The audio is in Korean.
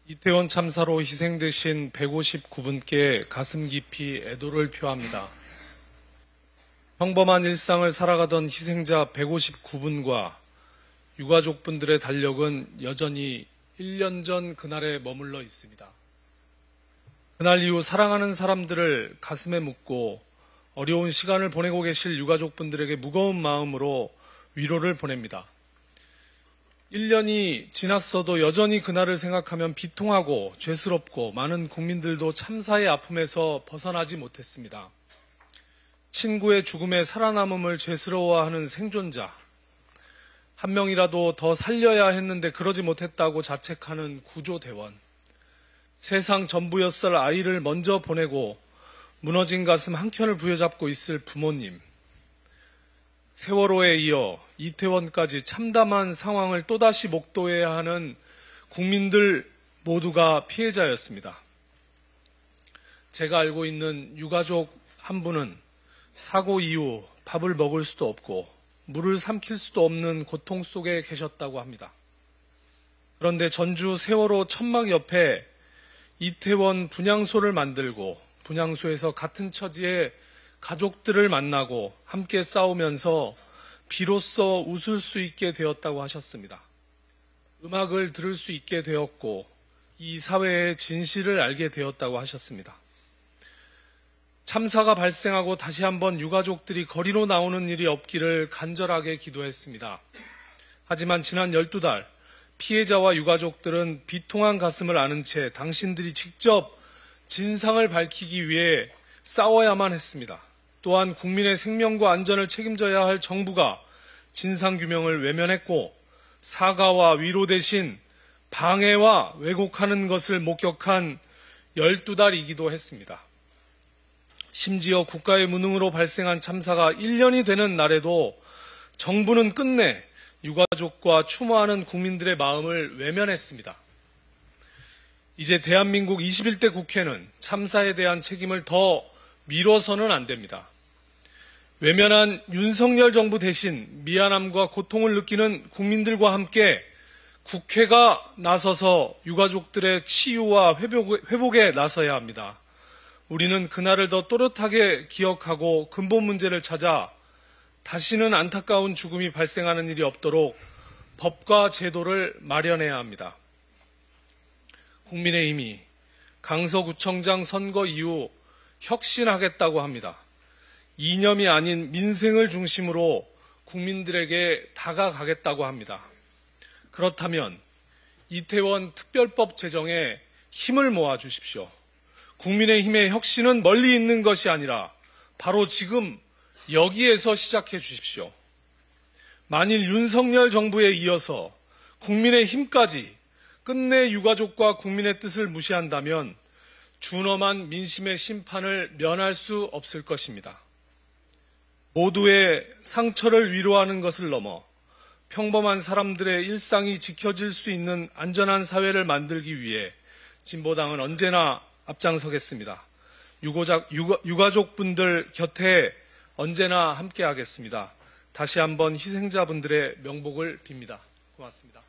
이태원 참사로 희생되신 159분께 가슴 깊이 애도를 표합니다. 평범한 일상을 살아가던 희생자 159분과 유가족분들의 달력은 여전히 1년 전 그날에 머물러 있습니다. 그날 이후 사랑하는 사람들을 가슴에 묻고 어려운 시간을 보내고 계실 유가족분들에게 무거운 마음으로 위로를 보냅니다. 1년이 지났어도 여전히 그날을 생각하면 비통하고 죄스럽고 많은 국민들도 참사의 아픔에서 벗어나지 못했습니다. 친구의 죽음에 살아남음을 죄스러워하는 생존자, 한 명이라도 더 살려야 했는데 그러지 못했다고 자책하는 구조대원, 세상 전부였을 아이를 먼저 보내고 무너진 가슴 한켠을 부여잡고 있을 부모님, 세월호에 이어 이태원까지 참담한 상황을 또다시 목도해야 하는 국민들 모두가 피해자였습니다. 제가 알고 있는 유가족 한 분은 사고 이후 밥을 먹을 수도 없고 물을 삼킬 수도 없는 고통 속에 계셨다고 합니다. 그런데 전주 세월호 천막 옆에 이태원 분향소를 만들고 분향소에서 같은 처지의 가족들을 만나고 함께 싸우면서 비로소 웃을 수 있게 되었다고 하셨습니다. 음악을 들을 수 있게 되었고 이 사회의 진실을 알게 되었다고 하셨습니다. 참사가 발생하고 다시 한번 유가족들이 거리로 나오는 일이 없기를 간절하게 기도했습니다. 하지만 지난 12달 피해자와 유가족들은 비통한 가슴을 아는 채 당신들이 직접 진상을 밝히기 위해 싸워야만 했습니다. 또한 국민의 생명과 안전을 책임져야 할 정부가 진상규명을 외면했고 사과와 위로 대신 방해와 왜곡하는 것을 목격한 12달이기도 했습니다. 심지어 국가의 무능으로 발생한 참사가 1년이 되는 날에도 정부는 끝내 유가족과 추모하는 국민들의 마음을 외면했습니다. 이제 대한민국 21대 국회는 참사에 대한 책임을 더 미뤄서는 안 됩니다. 외면한 윤석열 정부 대신 미안함과 고통을 느끼는 국민들과 함께 국회가 나서서 유가족들의 치유와 회복에 나서야 합니다. 우리는 그날을 더 또렷하게 기억하고 근본 문제를 찾아 다시는 안타까운 죽음이 발생하는 일이 없도록 법과 제도를 마련해야 합니다. 국민의힘이 강서구청장 선거 이후 혁신하겠다고 합니다. 이념이 아닌 민생을 중심으로 국민들에게 다가가겠다고 합니다. 그렇다면 이태원 특별법 제정에 힘을 모아 주십시오. 국민의힘의 혁신은 멀리 있는 것이 아니라 바로 지금 여기에서 시작해 주십시오. 만일 윤석열 정부에 이어서 국민의힘까지 끝내 유가족과 국민의 뜻을 무시한다면 준엄한 민심의 심판을 면할 수 없을 것입니다. 모두의 상처를 위로하는 것을 넘어 평범한 사람들의 일상이 지켜질 수 있는 안전한 사회를 만들기 위해 진보당은 언제나 앞장서겠습니다. 유가족분들 곁에 언제나 함께하겠습니다. 다시 한번 희생자분들의 명복을 빕니다. 고맙습니다.